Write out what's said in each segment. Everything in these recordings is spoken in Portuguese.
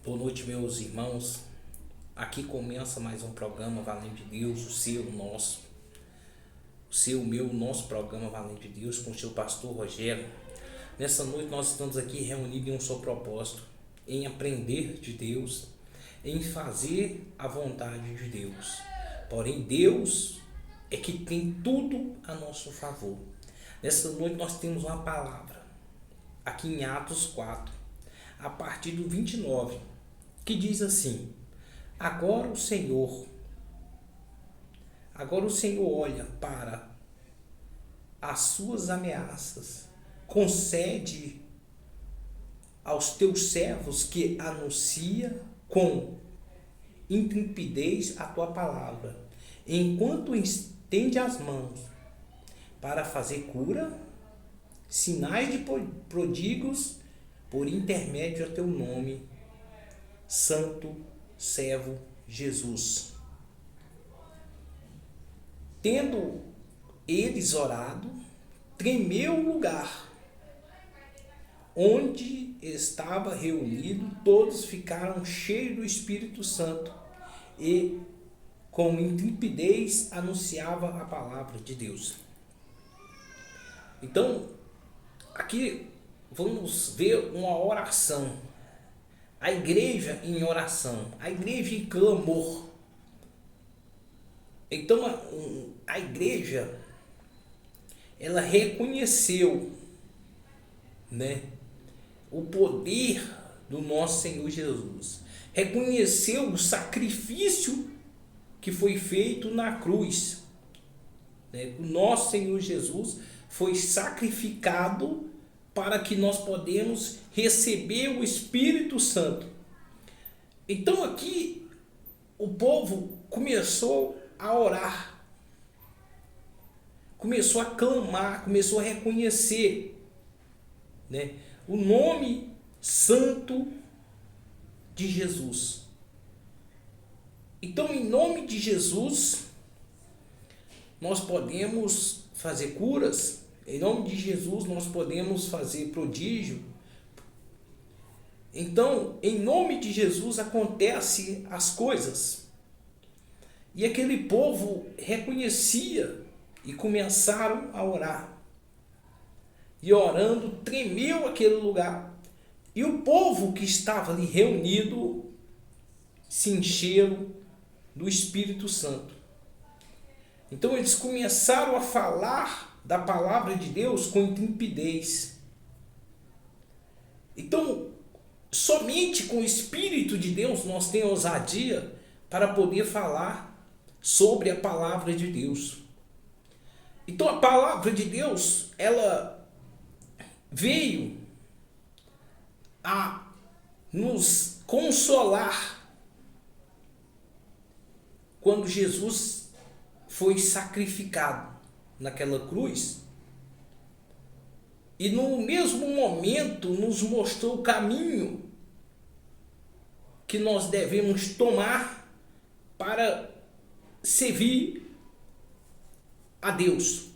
Boa noite, meus irmãos. Aqui começa mais um programa Valente de Deus, o seu, o nosso. O seu, o meu, o nosso programa Valente de Deus com o seu pastor Rogério. Nessa noite nós estamos aqui reunidos em um só propósito, em aprender de Deus, em fazer a vontade de Deus. Porém, Deus é que tem tudo a nosso favor. Nessa noite nós temos uma palavra, aqui em Atos 4, a partir do 29, que diz assim: Agora o Senhor olha para as suas ameaças, concede aos teus servos que anuncia com intrepidez a tua palavra, enquanto estende as mãos para fazer cura, sinais de prodígios por intermédio a teu nome, santo servo Jesus. Tendo eles orado, tremeu o lugar onde estava reunido, todos ficaram cheios do Espírito Santo e com intrepidez anunciava a palavra de Deus. Então, aqui vamos ver uma oração. A igreja em oração, a igreja em clamor. Então a igreja, ela reconheceu, o poder do nosso Senhor Jesus. Reconheceu o sacrifício que foi feito na cruz. O nosso Senhor Jesus foi sacrificado para que nós podemos receber o Espírito Santo. Então aqui o povo começou a orar, começou a clamar, começou a reconhecer, o nome santo de Jesus. Então, em nome de Jesus, nós podemos fazer curas. Em nome de Jesus nós podemos fazer prodígio. Então, em nome de Jesus acontecem as coisas. E aquele povo reconhecia e começaram a orar. E orando, tremeu aquele lugar. E o povo que estava ali reunido se encheram do Espírito Santo. Então eles começaram a falar da palavra de Deus com intrepidez. Então, somente com o Espírito de Deus nós temos ousadia para poder falar sobre a palavra de Deus. Então a palavra de Deus, ela veio a nos consolar quando Jesus foi sacrificado naquela cruz, e no mesmo momento nos mostrou o caminho que nós devemos tomar para servir a Deus.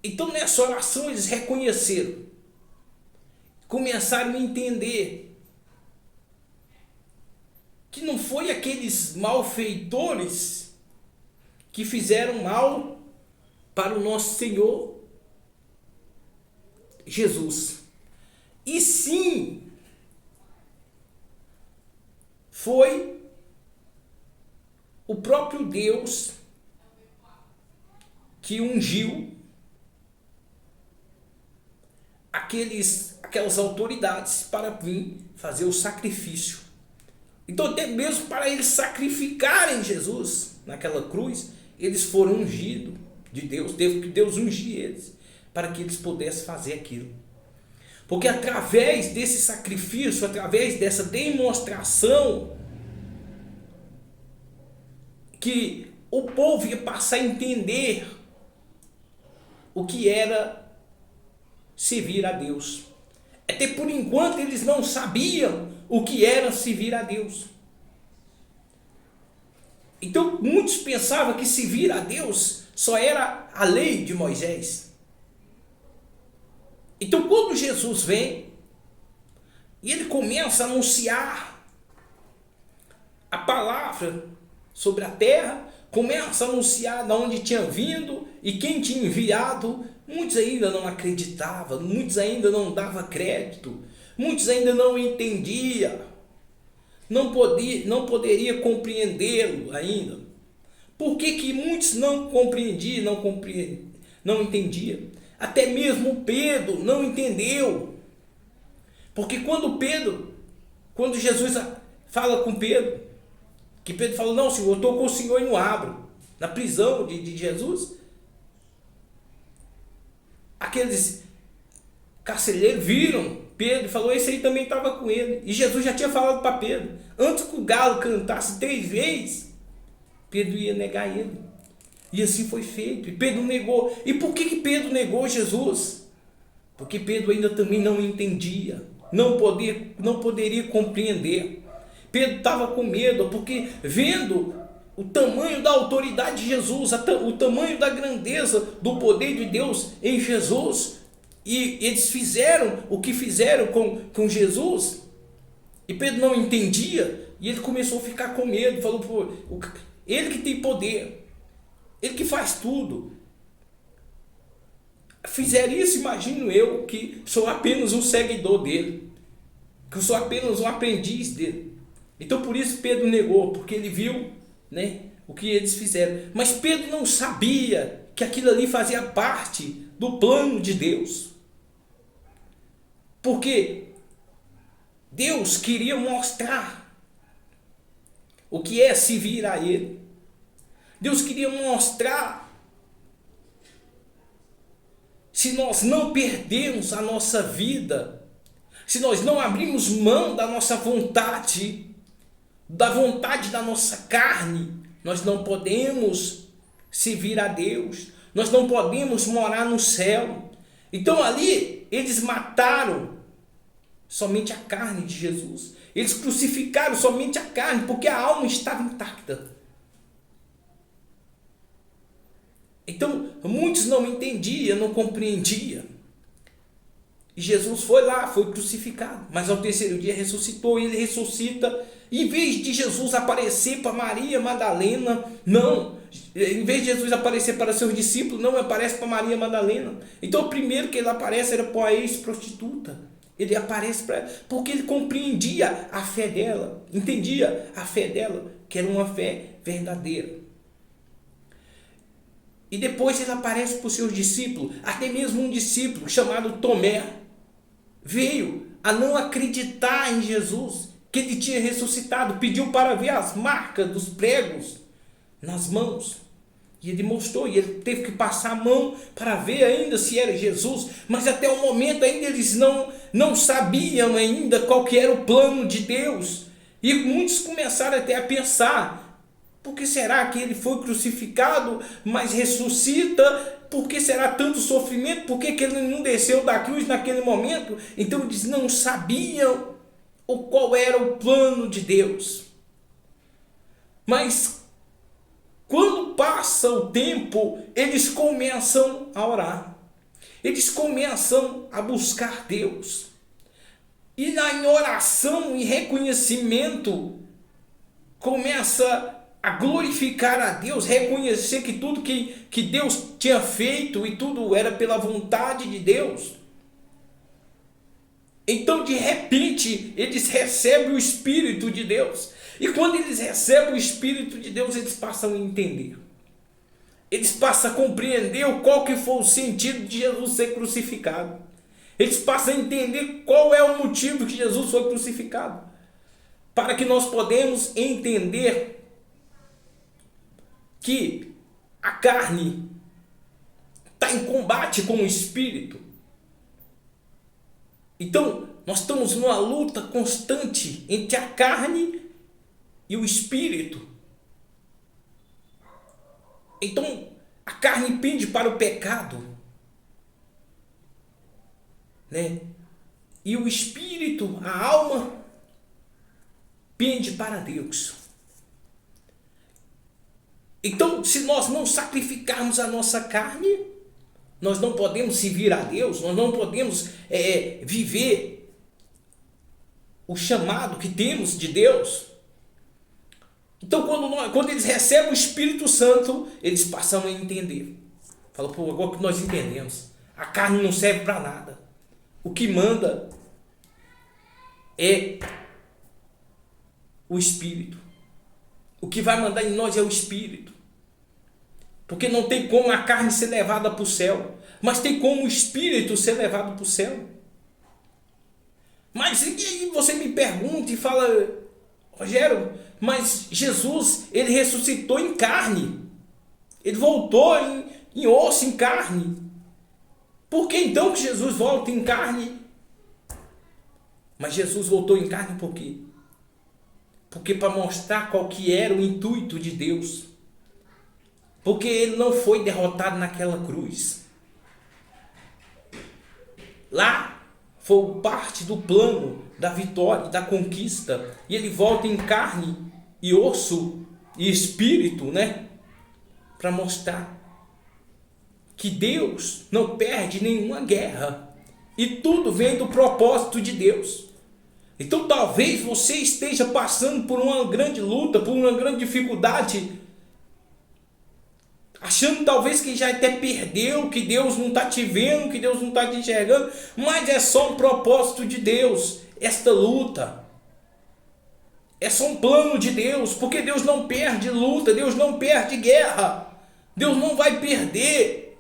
Então nessa oração eles reconheceram, começaram a entender que não foi aqueles malfeitores que fizeram mal para o nosso Senhor Jesus, e sim foi o próprio Deus que ungiu aquelas autoridades para vir fazer o sacrifício. Então, até mesmo para eles sacrificarem Jesus naquela cruz, eles foram ungidos de Deus, teve que Deus ungir eles para que eles pudessem fazer aquilo. Porque através desse sacrifício, através dessa demonstração, que o povo ia passar a entender o que era servir a Deus. Até por enquanto eles não sabiam o que era servir a Deus. Então muitos pensavam que servir a Deus só era a lei de Moisés. Então quando Jesus vem E ele começa a anunciar a palavra sobre a terra, começa a anunciar de onde tinha vindo e quem tinha enviado. Muitos ainda não acreditavam, muitos ainda não davam crédito, muitos ainda não entendiam, não poderia compreendê-lo ainda. Por que muitos não compreendiam, não entendiam? Até mesmo Pedro não entendeu. Porque quando Jesus fala com Pedro, que Pedro fala, não, Senhor, eu estou com o Senhor e não abro. Na prisão de Jesus, aqueles carcereiros viram Pedro e falou, esse aí também estava com ele. E Jesus já tinha falado para Pedro, antes que o galo cantasse 3 vezes, Pedro ia negar ele. E assim foi feito. E Pedro negou. E por que Pedro negou Jesus? Porque Pedro ainda também não entendia. Não poderia compreender. Pedro estava com medo, porque vendo o tamanho da autoridade de Jesus, o tamanho da grandeza do poder de Deus em Jesus, e eles fizeram o que fizeram com Jesus, e Pedro não entendia, e ele começou a ficar com medo, falou, pô, ele que tem poder, ele que faz tudo. Fizeram isso, imagino eu, que sou apenas um seguidor dele, que eu sou apenas um aprendiz dele. Então por isso Pedro negou, porque ele viu, né, o que eles fizeram. Mas Pedro não sabia que aquilo ali fazia parte do plano de Deus. Porque Deus queria mostrar o que é servir a Ele. Deus queria mostrar, se nós não perdermos a nossa vida, se nós não abrirmos mão da nossa vontade, da vontade da nossa carne, nós não podemos servir a Deus, nós não podemos morar no céu. Então ali eles mataram somente a carne de Jesus, eles crucificaram somente a carne, porque a alma estava intacta. Então muitos não entendiam, não compreendiam. E Jesus foi lá, foi crucificado, mas ao 3º dia ressuscitou. E ele ressuscita, em vez de Jesus aparecer para Maria Madalena, não, em vez de Jesus aparecer para seus discípulos, não, aparece para Maria Madalena. Então o primeiro que ele aparece era para a ex-prostituta. Ele aparece para ela, porque ele compreendia a fé dela, entendia a fé dela, que era uma fé verdadeira. E depois ele aparece para os seus discípulos, até mesmo um discípulo chamado Tomé, veio a não acreditar em Jesus, que ele tinha ressuscitado, pediu para ver as marcas dos pregos nas mãos. E ele mostrou, e ele teve que passar a mão para ver ainda se era Jesus, mas até o momento ainda eles não sabiam ainda qual que era o plano de Deus. E muitos começaram até a pensar, por que será que ele foi crucificado, mas ressuscita? Por que será tanto sofrimento? Por que ele não desceu da cruz naquele momento? Então eles não sabiam qual era o plano de Deus. Mas quando passa o tempo, eles começam a orar. Eles começam a buscar Deus. E em oração e reconhecimento, começa a glorificar a Deus, reconhecer que tudo que Deus tinha feito e tudo era pela vontade de Deus. Então de repente eles recebem o Espírito de Deus, e quando eles recebem o Espírito de Deus, eles passam a entender, eles passam a compreender qual que foi o sentido de Jesus ser crucificado, eles passam a entender qual é o motivo que Jesus foi crucificado, para que nós podemos entender que a carne está em combate com o Espírito. Então, nós estamos numa luta constante entre a carne e o Espírito. Então, a carne pende para o pecado, né? E o Espírito, a alma, pende para Deus. Então, se nós não sacrificarmos a nossa carne, nós não podemos servir a Deus, nós não podemos viver o chamado que temos de Deus. Então, quando eles recebem o Espírito Santo, eles passam a entender. Fala, pô, agora que nós entendemos, a carne não serve para nada. O que manda é o Espírito. O que vai mandar em nós é o Espírito. Porque não tem como a carne ser levada para o céu, mas tem como o Espírito ser levado para o céu. Mas e aí você me pergunta e fala, Rogério, mas Jesus, ele ressuscitou em carne. Ele voltou em osso, em carne. Por que então que Jesus volta em carne? Mas Jesus voltou em carne por quê? Porque para mostrar qual que era o intuito de Deus. Porque ele não foi derrotado naquela cruz. Lá foi parte do plano da vitória, da conquista. E ele volta em carne e osso e espírito, né? Para mostrar que Deus não perde nenhuma guerra. E tudo vem do propósito de Deus. Então talvez você esteja passando por uma grande luta, por uma grande dificuldade, achando talvez que já até perdeu, que Deus não está te vendo, que Deus não está te enxergando, mas é só um propósito de Deus, esta luta. É só um plano de Deus, porque Deus não perde luta, Deus não perde guerra, Deus não vai perder.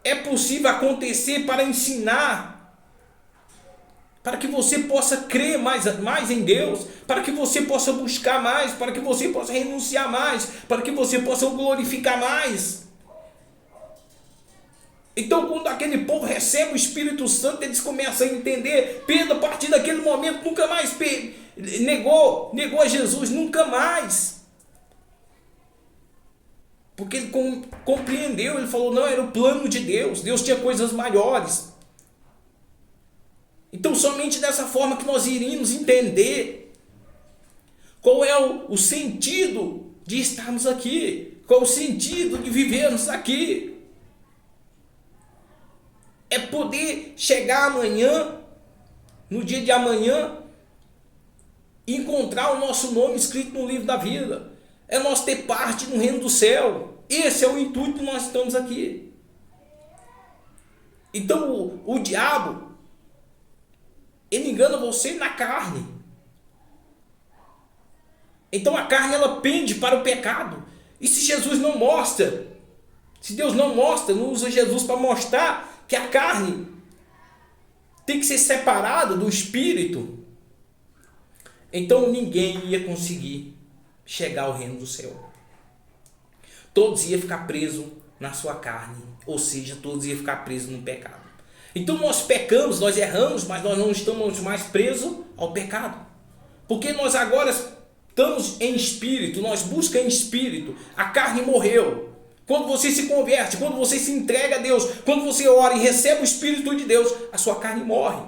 É possível acontecer para ensinar, para que você possa crer mais em Deus, para que você possa buscar mais, para que você possa renunciar mais, para que você possa glorificar mais. Então, quando aquele povo recebe o Espírito Santo, eles começam a entender. Pedro, a partir daquele momento, nunca mais negou a Jesus, nunca mais. Porque ele compreendeu, ele falou, não, era o plano de Deus, Deus tinha coisas maiores. Então, somente dessa forma que nós iríamos entender qual é o sentido de estarmos aqui, qual é o sentido de vivermos aqui. É poder chegar amanhã, no dia de amanhã, e encontrar o nosso nome escrito no livro da vida. É nós ter parte no reino do céu. Esse é o intuito que nós estamos aqui. Então, o diabo, ele engana você na carne. Então a carne, ela pende para o pecado. E se Jesus não mostra, se Deus não mostra, não usa Jesus para mostrar que a carne tem que ser separada do espírito, então ninguém ia conseguir chegar ao reino do céu. Todos iam ficar presos na sua carne, ou seja, todos iam ficar presos no pecado. Então nós pecamos, nós erramos, mas nós não estamos mais presos ao pecado. Porque nós agora estamos em espírito, nós buscamos em espírito. A carne morreu. Quando você se converte, quando você se entrega a Deus, quando você ora e recebe o Espírito de Deus, a sua carne morre.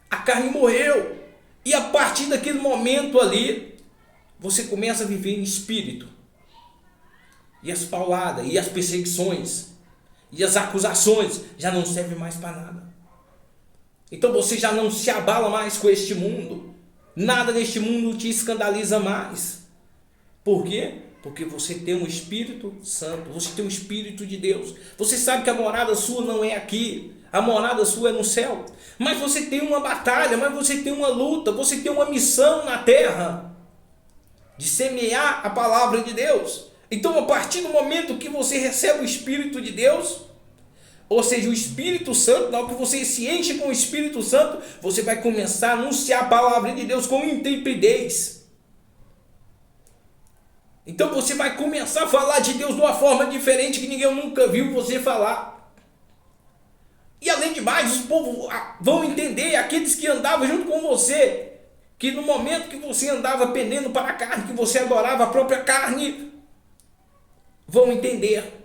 A carne morreu. E a partir daquele momento ali, você começa a viver em espírito. E as pauladas, e as perseguições, e as acusações já não servem mais para nada. Então você já não se abala mais com este mundo. Nada neste mundo te escandaliza mais. Por quê? Porque você tem um Espírito Santo, você tem um Espírito de Deus. Você sabe que a morada sua não é aqui, a morada sua é no céu. Mas você tem uma batalha, mas você tem uma luta, você tem uma missão na terra de semear a palavra de Deus. Então, a partir do momento que você recebe o Espírito de Deus, ou seja, o Espírito Santo, na hora que você se enche com o Espírito Santo, você vai começar a anunciar a palavra de Deus com intrepidez. Então você vai começar a falar de Deus de uma forma diferente que ninguém nunca viu você falar. E além de mais, os povos vão entender, aqueles que andavam junto com você, que no momento que você andava pendendo para a carne, que você adorava a própria carne, vão entender.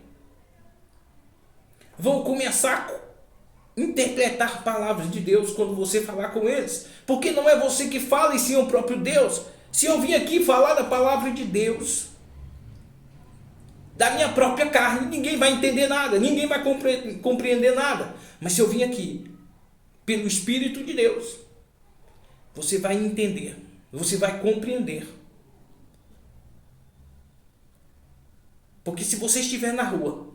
Vão começar a interpretar palavras de Deus quando você falar com eles. Porque não é você que fala, e sim o próprio Deus. Se eu vim aqui falar da palavra de Deus, da minha própria carne, ninguém vai entender nada, ninguém vai compreender nada. Mas se eu vim aqui pelo Espírito de Deus, você vai entender, você vai compreender. Porque se você estiver na rua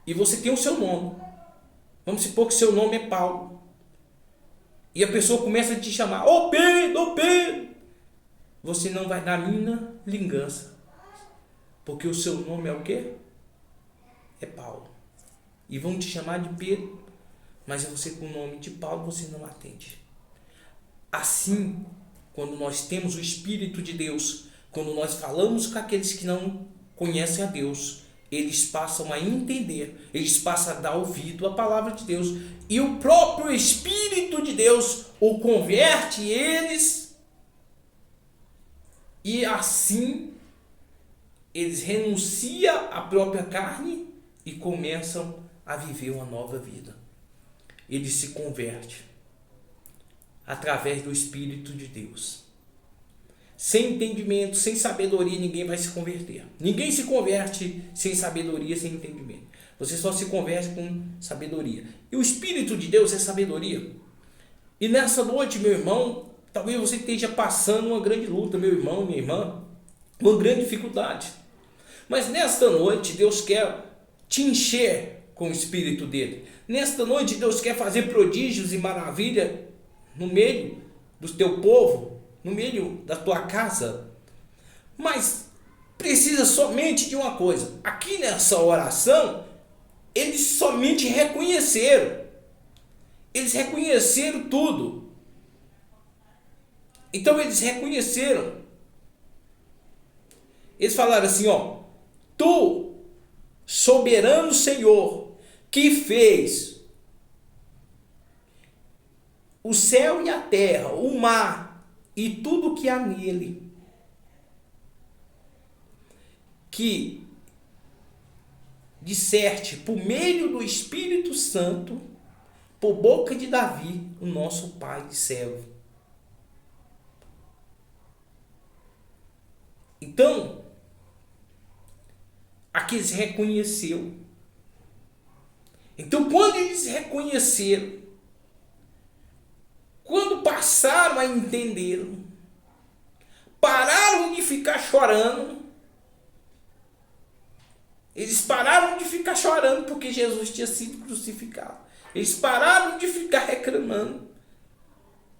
e você tem o seu nome, vamos supor que seu nome é Paulo, e a pessoa começa a te chamar, ô Pedro, ô Pedro, você não vai dar a mínima vingança, porque o seu nome é o quê? É Paulo. E vão te chamar de Pedro, mas você com o nome de Paulo você não atende. Assim, quando nós temos o Espírito de Deus, quando nós falamos com aqueles que não conhecem a Deus, eles passam a entender, eles passam a dar ouvido à palavra de Deus, e o próprio Espírito de Deus o converte eles, e assim eles renunciam à própria carne e começam a viver uma nova vida. Eles se convertem através do Espírito de Deus. Sem entendimento, sem sabedoria, ninguém vai se converter. Ninguém se converte sem sabedoria, sem entendimento. Você só se converte com sabedoria. E o Espírito de Deus é sabedoria. E nessa noite, meu irmão, talvez você esteja passando uma grande luta, meu irmão, minha irmã, uma grande dificuldade. Mas nesta noite, Deus quer te encher com o Espírito dele. Nesta noite, Deus quer fazer prodígios e maravilhas no meio do teu povo, no meio da tua casa. Mas precisa somente de uma coisa. Aqui nessa oração, eles somente reconheceram. Eles reconheceram tudo. Então eles reconheceram. Eles falaram assim, ó: Tu, soberano Senhor, que fez o céu e a terra, o mar e tudo que há nele, que disserte por meio do Espírito Santo, por boca de Davi, o nosso pai de servo. Então, aqui eles reconheceram. Então, quando eles reconheceram, quando passaram a entender, pararam de ficar chorando. Eles pararam de ficar chorando porque Jesus tinha sido crucificado. Eles pararam de ficar reclamando.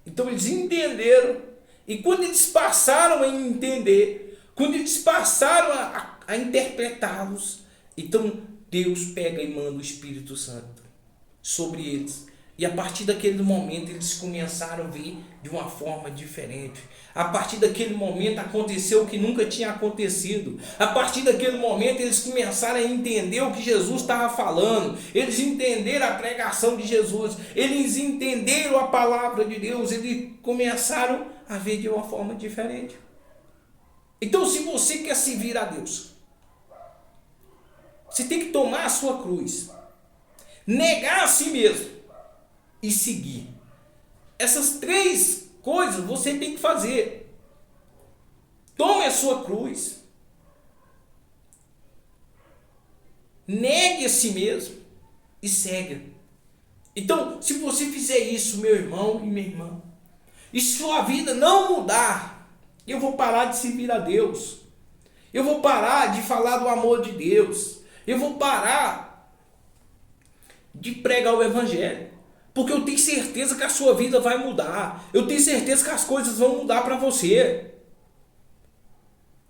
Então eles entenderam. E quando eles passaram a entender, quando eles passaram a interpretá-los, então Deus pega e manda o Espírito Santo sobre eles. E a partir daquele momento eles começaram a ver de uma forma diferente. A partir daquele momento aconteceu o que nunca tinha acontecido. A partir daquele momento eles começaram a entender o que Jesus estava falando. Eles entenderam a pregação de Jesus. Eles entenderam a palavra de Deus. Eles começaram a ver de uma forma diferente. Então, se você quer servir a Deus, você tem que tomar a sua cruz, negar a si mesmo e seguir. Essas três coisas você tem que fazer. Tome a sua cruz. Negue a si mesmo e segue. Então, se você fizer isso, meu irmão e minha irmã, e sua vida não mudar, eu vou parar de servir a Deus. Eu vou parar de falar do amor de Deus. Eu vou parar de pregar o Evangelho. Porque eu tenho certeza que a sua vida vai mudar. Eu tenho certeza que as coisas vão mudar para você.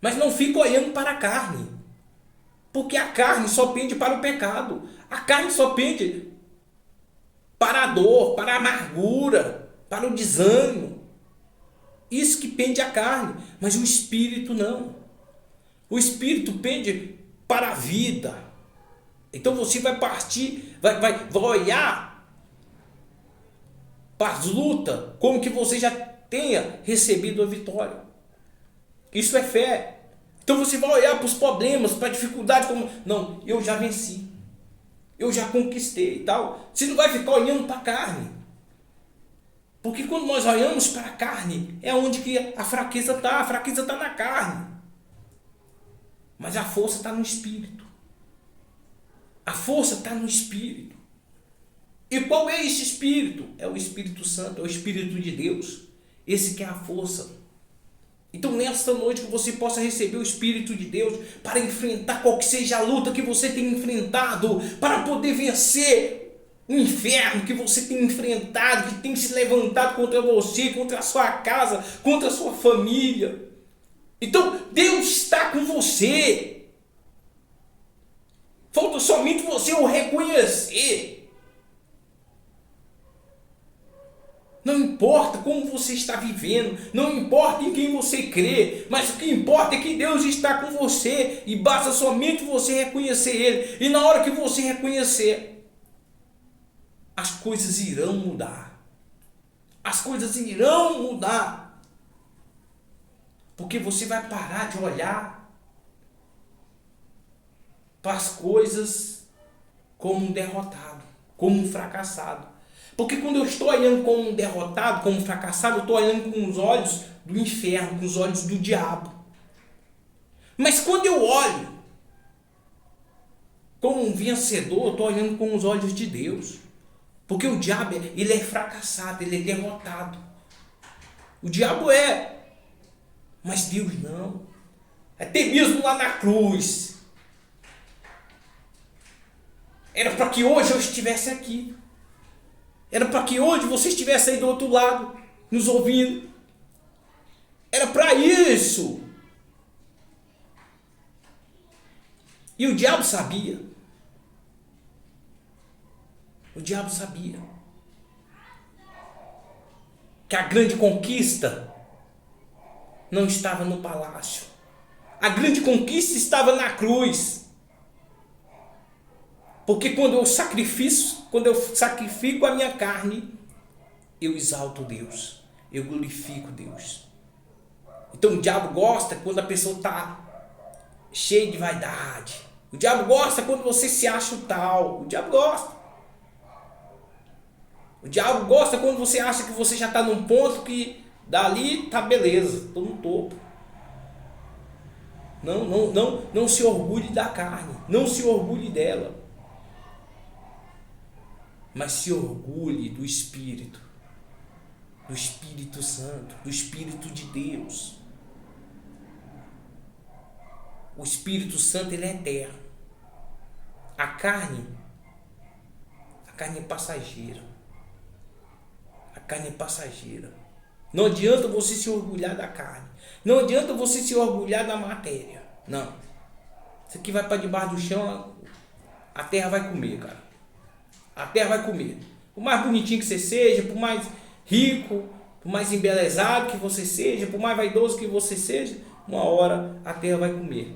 Mas não fique olhando para a carne. Porque a carne só pende para o pecado. A carne só pende para a dor, para a amargura, para o desânimo. Isso que pende a carne. Mas o Espírito não. O Espírito pende para a vida. Então você vai partir, vai olhar para as lutas, como que você já tenha recebido a vitória. Isso é fé. Então você vai olhar para os problemas, para a dificuldade, como, não, eu já venci. Eu já conquistei e tal. Você não vai ficar olhando para a carne. Porque quando nós olhamos para a carne, é onde que a fraqueza está. A fraqueza está na carne. Mas a força está no Espírito. A força está no Espírito. E qual é esse Espírito? É o Espírito Santo, é o Espírito de Deus. Esse que é a força. Então, nesta noite, que você possa receber o Espírito de Deus para enfrentar qual que seja a luta que você tem enfrentado, para poder vencer o inferno que você tem enfrentado, que tem se levantado contra você, contra a sua casa, contra a sua família. Então, Deus está com você. Falta somente você o reconhecer. Não importa como você está vivendo, não importa em quem você crê, mas o que importa é que Deus está com você e basta somente você reconhecer Ele. E na hora que você reconhecer, as coisas irão mudar. As coisas irão mudar. Porque você vai parar de olhar para as coisas como um derrotado, como um fracassado. Porque quando eu estou olhando como um derrotado, como um fracassado, eu estou olhando com os olhos do inferno, com os olhos do diabo. Mas quando eu olho como um vencedor, eu estou olhando com os olhos de Deus. Porque o diabo, ele é fracassado, ele é derrotado. O diabo é, mas Deus não. Até mesmo lá na cruz. Era para que hoje eu estivesse aqui. Era para que hoje você estivesse aí do outro lado, nos ouvindo. Era para isso. E o diabo sabia. O diabo sabia que a grande conquista não estava no palácio. A grande conquista estava na cruz. Porque quando eu sacrifico a minha carne, eu exalto Deus, eu glorifico Deus. Então o diabo gosta quando a pessoa está cheia de vaidade. O diabo gosta quando você se acha o tal. O diabo gosta. O diabo gosta quando você acha que você já está num ponto que dali está beleza, estou no topo. Não se orgulhe da carne, não se orgulhe dela. Mas se orgulhe do Espírito Santo, do Espírito de Deus. O Espírito Santo, ele é eterno. A carne é passageira. A carne é passageira. Não adianta você se orgulhar da carne. Não adianta você se orgulhar da matéria. Não. Isso aqui vai para debaixo do chão, a terra vai comer, cara. A terra vai comer. Por mais bonitinho que você seja, por mais rico, por mais embelezado que você seja, por mais vaidoso que você seja, uma hora a terra vai comer.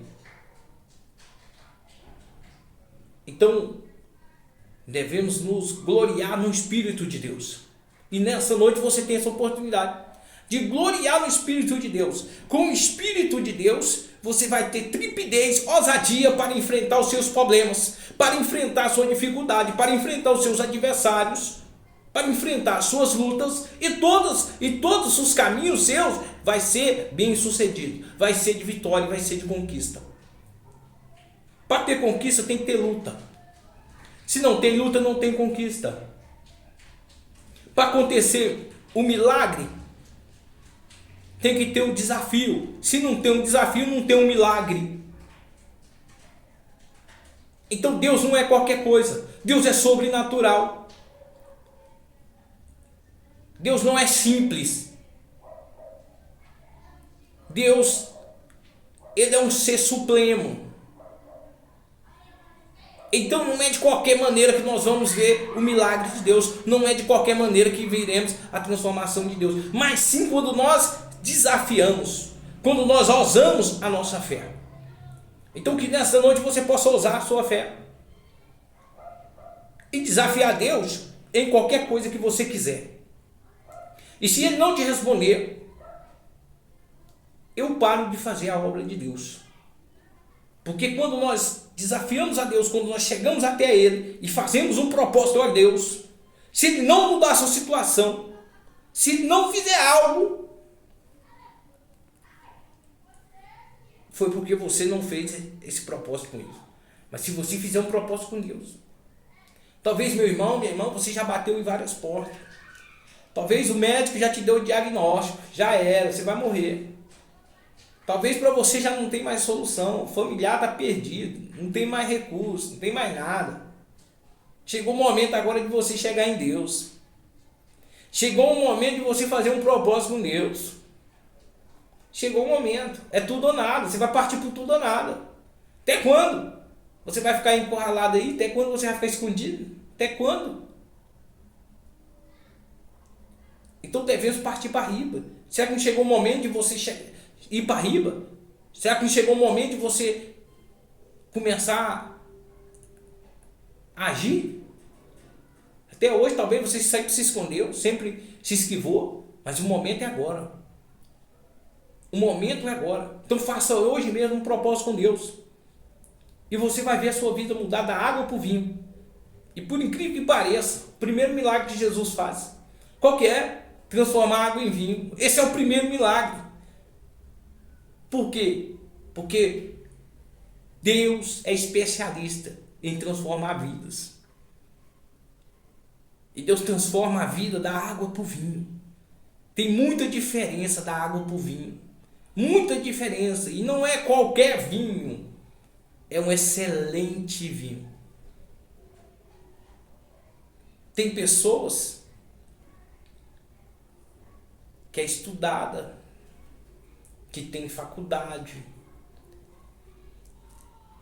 Então, devemos nos gloriar no Espírito de Deus. E nessa noite você tem essa oportunidade de gloriar no Espírito de Deus. Com o Espírito de Deus, você vai ter trepidez, ousadia para enfrentar os seus problemas, para enfrentar a sua dificuldade, para enfrentar os seus adversários, para enfrentar as suas lutas, e todos os caminhos seus vai ser bem sucedido, vai ser de vitória, vai ser de conquista. Para ter conquista tem que ter luta. Se não tem luta, não tem conquista. Para acontecer o milagre, tem que ter um desafio. Se não tem um desafio, não tem um milagre. Então Deus não é qualquer coisa. Deus é sobrenatural. Deus não é simples. Deus, ele é um ser supremo. Então não é de qualquer maneira que nós vamos ver o milagre de Deus. Não é de qualquer maneira que veremos a transformação de Deus. Mas sim quando nós desafiamos, quando nós ousamos a nossa fé. Então que nessa noite você possa ousar a sua fé e desafiar Deus em qualquer coisa que você quiser. E se Ele não te responder, eu paro de fazer a obra de Deus. Porque quando nós desafiamos a Deus, quando nós chegamos até Ele e fazemos um propósito a Deus, se Ele não mudar a sua situação, se Ele não fizer algo, foi porque você não fez esse propósito com Ele. Mas se você fizer um propósito com Deus, Talvez, meu irmão, minha irmã, você já bateu em várias portas. Talvez o médico já te deu o diagnóstico, já era, você vai morrer. Talvez para você já não tem mais solução, o familiar está perdido, não tem mais recurso, não tem mais nada. Chegou o momento agora de você chegar em Deus. Chegou o momento de você fazer um propósito com Deus. Chegou o momento, é tudo ou nada, você vai partir por tudo ou nada. Até quando? Você vai ficar encurralado aí? Até quando você vai ficar escondido? Até quando? Então devemos partir para riba. Será que não chegou o momento de você ir para riba? Será que não chegou o momento de você começar a agir? Até hoje talvez você sempre se escondeu, sempre se esquivou, mas o momento é agora. O momento é agora. Então faça hoje mesmo um propósito com Deus. E você vai ver a sua vida mudar da água para o vinho. E por incrível que pareça, o primeiro milagre que Jesus faz, qual que é? Transformar água em vinho. Esse é o primeiro milagre. Por quê? Porque Deus é especialista em transformar vidas. E Deus transforma a vida da água para o vinho. Tem muita diferença da água para o vinho. Muita diferença. E não é qualquer vinho. É um excelente vinho. Tem pessoas que é estudada, que tem faculdade,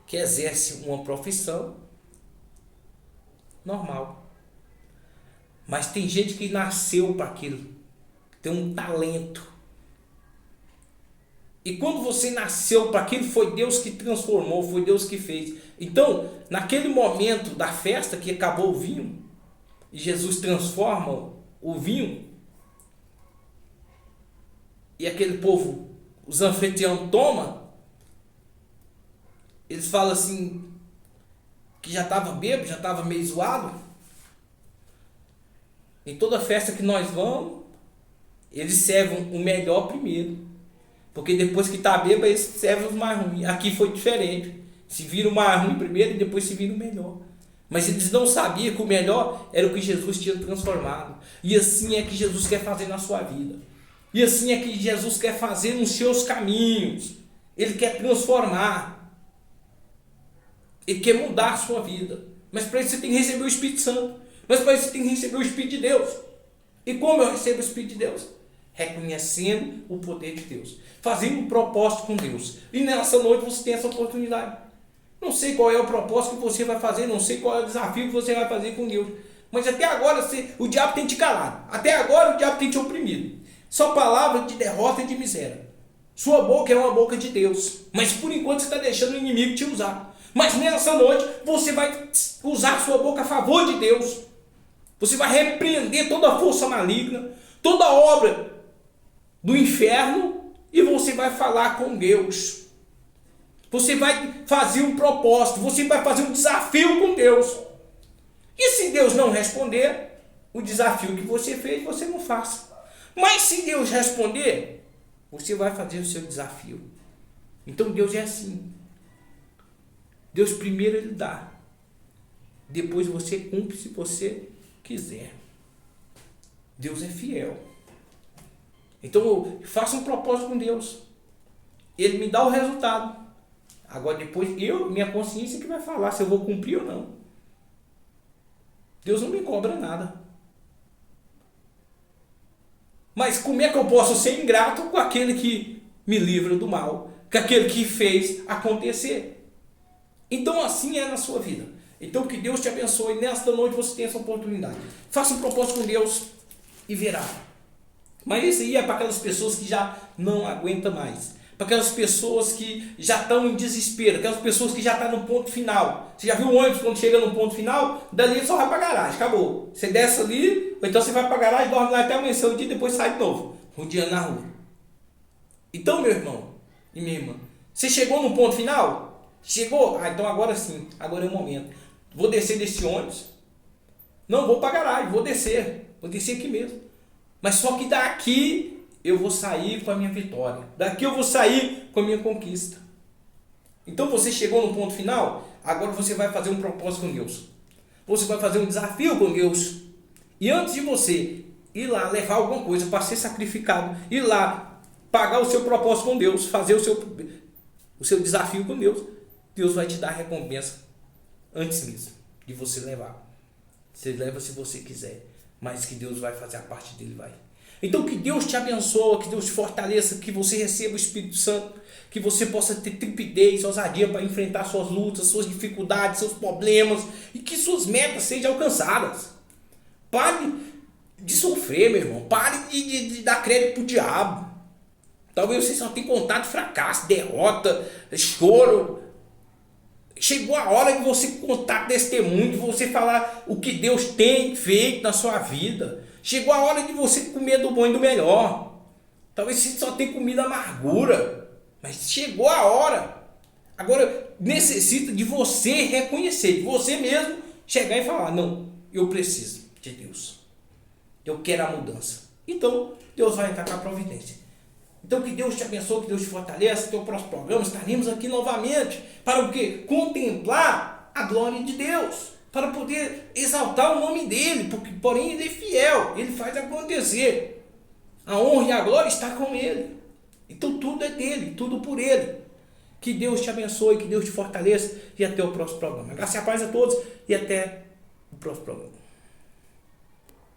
que exerce uma profissão normal. Mas tem gente que nasceu para aquilo, tem um talento. E quando você nasceu para aquilo, foi Deus que transformou, foi Deus que fez. Então, naquele momento da festa que acabou o vinho, e Jesus transforma o vinho, e aquele povo, os anfitriões tomam, eles falam assim, que já estava bêbado, já estava meio zoado. Em toda festa que nós vamos, eles servem o melhor primeiro. Porque depois que está bêbado, eles servem os mais ruins. Aqui foi diferente. Se vira o mais ruim primeiro e depois se vira o melhor. Mas eles não sabiam que o melhor era o que Jesus tinha transformado. E assim é que Jesus quer fazer na sua vida. E assim é que Jesus quer fazer nos seus caminhos. Ele quer transformar. Ele quer mudar a sua vida. Mas para isso você tem que receber o Espírito Santo. Mas para isso você tem que receber o Espírito de Deus. E como eu recebo o Espírito de Deus? Reconhecendo o poder de Deus. Fazendo um propósito com Deus. E nessa noite você tem essa oportunidade. Não sei qual é o propósito que você vai fazer. Não sei qual é o desafio que você vai fazer com Deus. Mas até agora o diabo tem te calado. Até agora o diabo tem te oprimido. Só palavra de derrota e de miséria. Sua boca é uma boca de Deus. Mas por enquanto você está deixando o inimigo te usar. Mas nessa noite você vai usar sua boca a favor de Deus. Você vai repreender toda a força maligna, toda a obra do inferno, e você vai falar com Deus. Você vai fazer um propósito, você vai fazer um desafio com Deus. E se Deus não responder, o desafio que você fez, você não faça. Mas se Deus responder, você vai fazer o seu desafio. Então Deus é assim. Deus primeiro Ele dá. Depois você cumpre se você quiser. Deus é fiel. Então faça um propósito com Deus. Ele me dá o resultado. Agora depois minha consciência que vai falar se eu vou cumprir ou não. Deus não me cobra nada. Mas como é que eu posso ser ingrato com aquele que me livra do mal? Com aquele que fez acontecer? Então assim é na sua vida. Então que Deus te abençoe. Nesta noite você tem essa oportunidade. Faça um propósito com Deus e verá. Mas isso aí é para aquelas pessoas que já não aguentam mais. Para aquelas pessoas que já estão em desespero. Aquelas pessoas que já estão no ponto final. Você já viu o ônibus quando chega no ponto final? Dali só vai para a garagem. Acabou. Você desce ali, ou então você vai para a garagem, dorme lá até amanhecer o dia e depois sai de novo. Rodeando na rua. Então, meu irmão e minha irmã, você chegou no ponto final? Chegou? Ah, então agora sim. Agora é o momento. Vou descer desse ônibus. Não, vou para a garagem. Vou descer. Vou descer aqui mesmo. Mas só que daqui eu vou sair com a minha vitória. Daqui eu vou sair com a minha conquista. Então você chegou no ponto final, agora você vai fazer um propósito com Deus. Você vai fazer um desafio com Deus. E antes de você ir lá levar alguma coisa para ser sacrificado, ir lá pagar o seu propósito com Deus, fazer o seu desafio com Deus, Deus vai te dar a recompensa antes mesmo de você levar. Você leva se você quiser, mas que Deus vai fazer a parte dele, vai. Então que Deus te abençoe, que Deus te fortaleça, que você receba o Espírito Santo, que você possa ter trepidez, ousadia para enfrentar suas lutas, suas dificuldades, seus problemas, e que suas metas sejam alcançadas. Pare de sofrer, meu irmão. Pare de dar crédito pro diabo. Talvez você só tenha contato de fracasso, derrota, choro. Chegou a hora de você contar testemunho, de você falar o que Deus tem feito na sua vida. Chegou a hora de você comer do bom e do melhor. Talvez você só tenha comido amargura, mas chegou a hora. Agora necessita de você reconhecer, de você mesmo chegar e falar: não, eu preciso de Deus. Eu quero a mudança. Então Deus vai entrar com a providência. Então que Deus te abençoe, que Deus te fortaleça. Até o próximo programa estaremos aqui novamente para o quê? Contemplar a glória de Deus, para poder exaltar o nome dele, porque porém ele é fiel, ele faz acontecer. A honra e a glória está com ele. Então tudo é dele, tudo por ele. Que Deus te abençoe, que Deus te fortaleça e até o próximo programa. Graça e a paz a todos e até o próximo programa.